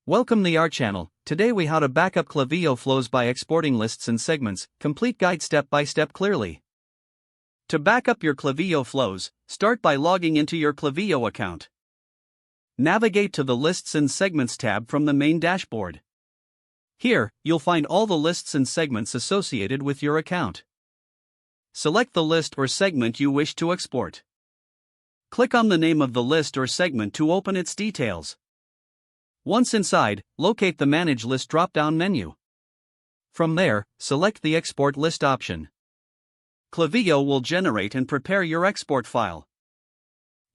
Welcome to our channel. Today we how to backup Klaviyo flows by exporting lists and segments, complete guide step by step clearly. To backup your Klaviyo flows, start by logging into your Klaviyo account. Navigate to the Lists and Segments tab from the main dashboard. Here, you'll find all the lists and segments associated with your account. Select the list or segment you wish to export. Click on the name of the list or segment to open its details. Once inside, locate the Manage List drop-down menu. From there, select the Export List option. Klaviyo will generate and prepare your export file.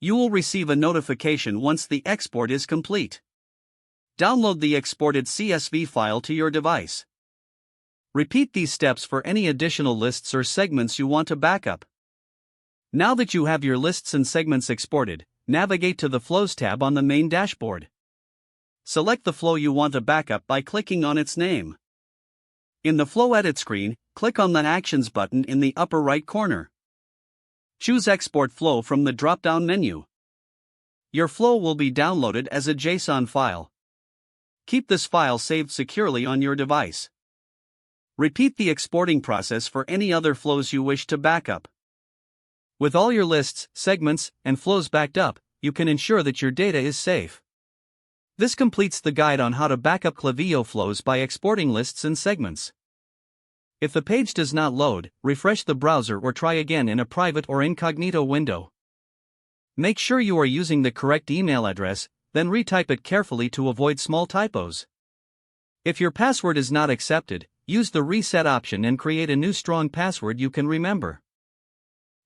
You will receive a notification once the export is complete. Download the exported CSV file to your device. Repeat these steps for any additional lists or segments you want to backup. Now that you have your lists and segments exported, navigate to the Flows tab on the main dashboard. Select the flow you want to backup by clicking on its name. In the Flow Edit screen, click on the Actions button in the upper right corner. Choose Export Flow from the drop-down menu. Your flow will be downloaded as a JSON file. Keep this file saved securely on your device. Repeat the exporting process for any other flows you wish to backup. With all your lists, segments, and flows backed up, you can ensure that your data is safe. This completes the guide on how to backup Klaviyo flows by exporting lists and segments. If the page does not load, refresh the browser or try again in a private or incognito window. Make sure you are using the correct email address, then retype it carefully to avoid small typos. If your password is not accepted, use the reset option and create a new strong password you can remember.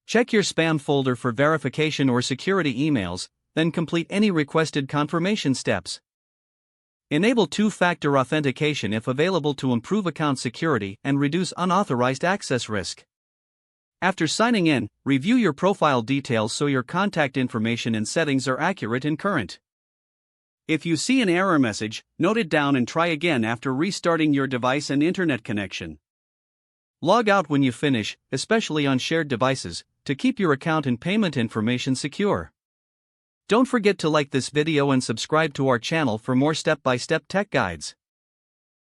Check your spam folder for verification or security emails, then complete any requested confirmation steps. Enable two-factor authentication if available to improve account security and reduce unauthorized access risk. After signing in, review your profile details so your contact information and settings are accurate and current. If you see an error message, note it down and try again after restarting your device and internet connection. Log out when you finish, especially on shared devices, to keep your account and payment information secure. Don't forget to like this video and subscribe to our channel for more step-by-step tech guides.